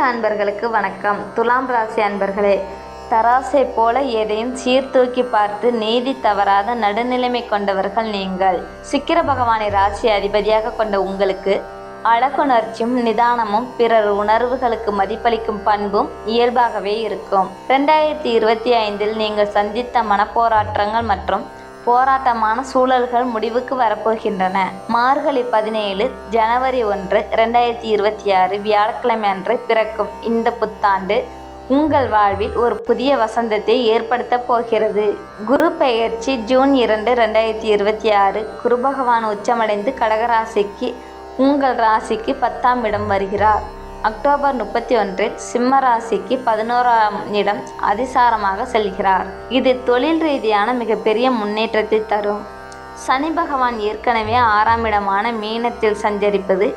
அன்பர்களுக்கு வணக்கம். துலாம் ராசி அன்பர்களே, தராசை போல எதையும் சீர்தூக்கி பார்த்து நீதி தவறாத நடுநிலைமை கொண்டவர்கள் நீங்கள். சுக்கிர பகவானை ராசி அதிபதியாக கொண்ட உங்களுக்கு அழகுணர்ச்சியும் நிதானமும் பிறர் உணர்வுகளுக்கு மதிப்பளிக்கும் பண்பும் இயல்பாகவே இருக்கும். 2025 நீங்கள் சந்தித்த மனப்போராட்டங்கள் மற்றும் போராட்டமான சூழல்கள் முடிவுக்கு வரப்போகின்றன. மார்கழி 17 ஜனவரி 1 2026 வியாழக்கிழமை அன்று பிறக்கும் இந்த புத்தாண்டு உங்கள் வாழ்வில் ஒரு புதிய வசந்தத்தை ஏற்படுத்த போகிறது. குரு பெயர்ச்சி ஜூன் 2 2026 குரு பகவான் உச்சமடைந்து கடகராசிக்கு உங்கள் ராசிக்கு 10ஆம் இடம் வருகிறார். அக்டோபர் 31 சிம்ம ராசிக்கு 11ஆம் இடம் அதிசாரமாக செல்கிறார். இது தொழில் ரீதியான மிகப்பெரிய முன்னேற்றத்தை தரும். சனி பகவான் ஏற்கனவே 6ஆம் இடமான மீனத்தில் சஞ்சரிப்பது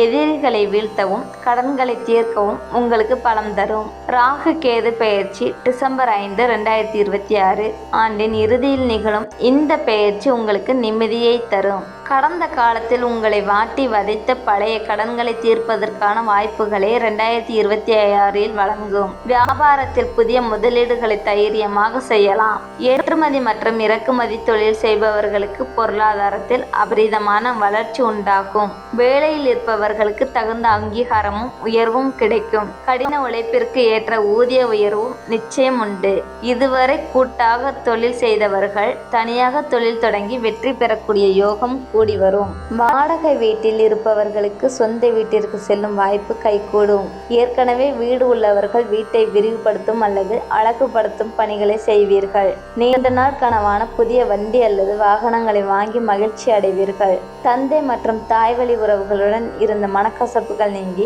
எதிரிகளை வீழ்த்தவும் கடன்களை தீர்க்கவும் உங்களுக்கு பலம் தரும். ராகு கேது பெயர்ச்சி டிசம்பர் 5 2026 ஆண்டின் இறுதியில் நிகழும் இந்த பெயர்ச்சி உங்களுக்கு நிம்மதியை தரும். கடந்த காலத்தில் உங்களை வாட்டி வதைத்த பழைய கடன்களை தீர்ப்பதற்கான வாய்ப்புகளை 2026 வழங்கும். வியாபாரத்தில் புதிய முதலீடுகளை தைரியமாக செய்யலாம். ஏற்றுமதி மற்றும் இறக்குமதி தொழில் செய்பவர்களுக்கு பொருளாதாரத்தில் அபரிதமான வளர்ச்சி உண்டாகும். வேலையில் இருப்பவர்களுக்கு தகுந்த அங்கீகாரமும் உயர்வும் கிடைக்கும். கடின உழைப்பிற்கு ஏற்ற ஊதிய உயர்வும் நிச்சயம் உண்டு. இதுவரை கூட்டாக தொழில் செய்தவர்கள் தனியாக தொழில் தொடங்கி வெற்றி பெறக்கூடிய யோகம் கூடி வரும். வாடகை வீட்டில் இருப்பவர்களுக்கு சொந்த வீட்டிற்கு செல்லும் வாய்ப்பு கைகூடும். ஏற்கனவே வீடு உள்ளவர்கள் வீட்டை விரிவுபடுத்தும் அல்லது அழகுபடுத்தும் பணிகளை செய்வீர்கள். நீண்ட நாள் கனவான புதிய வண்டி அல்லது வாகனங்களை வாங்கி மகிழ்ச்சி அடைவீர்கள். தந்தை மற்றும் தாய்வழி உறவுகளுடன் இருந்த மனக்கசப்புகள் நீங்கி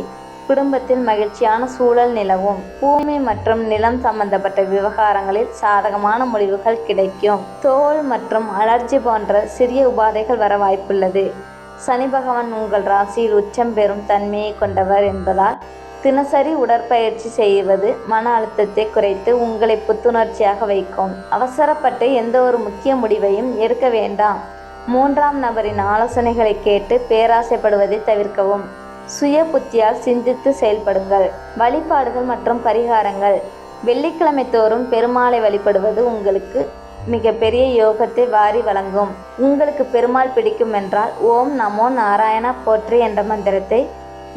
குடும்பத்தில் மகிழ்ச்சியான சூழல் நிலவும். பூமி மற்றும் நிலம் சம்பந்தப்பட்ட விவகாரங்களில் சாதகமான முடிவுகள் கிடைக்கும். தோல் மற்றும் அலர்ஜி போன்ற சிறிய உபாதைகள் வர வாய்ப்புள்ளது. சனி பகவான் உங்கள் ராசியில் உச்சம் பெறும் தன்மையை கொண்டவர் என்பதால் தினசரி உடற்பயிற்சி செய்வது மன அழுத்தத்தை குறைத்து உங்களை புத்துணர்ச்சியாக வைக்கும். அவசரப்பட்டு எந்த ஒரு முக்கிய முடிவையும் எடுக்க வேண்டாம். 3ஆம் நபரின் ஆலோசனைகளை கேட்டு பேராசைப்படுவதை தவிர்க்கவும். சுய புத்தியால் சிந்தித்து செயல்படுங்கள். வழிபாடுகள் மற்றும் பரிகாரங்கள். வெள்ளிக்கிழமை தோறும் பெருமாளை வழிபடுவது உங்களுக்கு மிகப்பெரிய யோகத்தை வாரி வழங்கும். உங்களுக்கு பெருமாள் பிடிக்கும் என்றால் ஓம் நமோ நாராயணா போற்றி என்ற மந்திரத்தை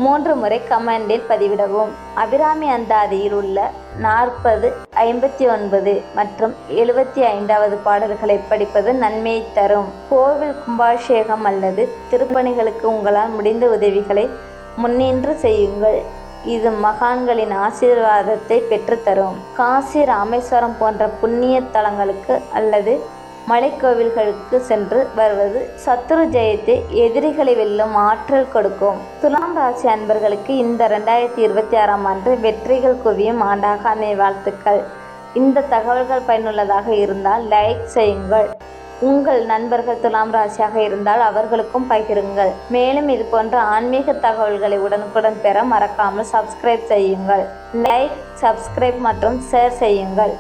3 முறை கமெண்டில் பதிவிடவும். அபிராமி அந்தாதியில் உள்ள 40, 59 மற்றும் 75வது பாடல்களை படிப்பது நன்மையை தரும். கோவில் கும்பாபிஷேகம் அல்லது திருப்பணிகளுக்கு உங்களால் முடிந்த உதவிகளை முன்னின்று செய்யுங்கள். இது மகான்களின் ஆசீர்வாதத்தை பெற்றுத்தரும். காசி, ராமேஸ்வரம் போன்ற புண்ணிய தலங்களுக்கு அல்லது மலைக்கோவில்களுக்கு சென்று வருவது சத்துரு ஜெயத்தை எதிரிகளை வெல்லும் ஆற்றல் கொடுக்கும். துலாம் ராசி அன்பர்களுக்கு இந்த 2026ஆம் ஆண்டு வெற்றிகள் குவியும் ஆண்டாக அமைய வாழ்த்துக்கள். இந்த தகவல்கள் பயனுள்ளதாக இருந்தால் லைக் செய்யுங்கள். உங்கள் நண்பர்கள் துலாம் ராசியாக இருந்தால் அவர்களுக்கும் பகிருங்கள். மேலும் இது போன்ற ஆன்மீக தகவல்களை உடனுக்குடன் பெற மறக்காமல் சப்ஸ்கிரைப் செய்யுங்கள். லைக், சப்ஸ்கிரைப் மற்றும் ஷேர் செய்யுங்கள்.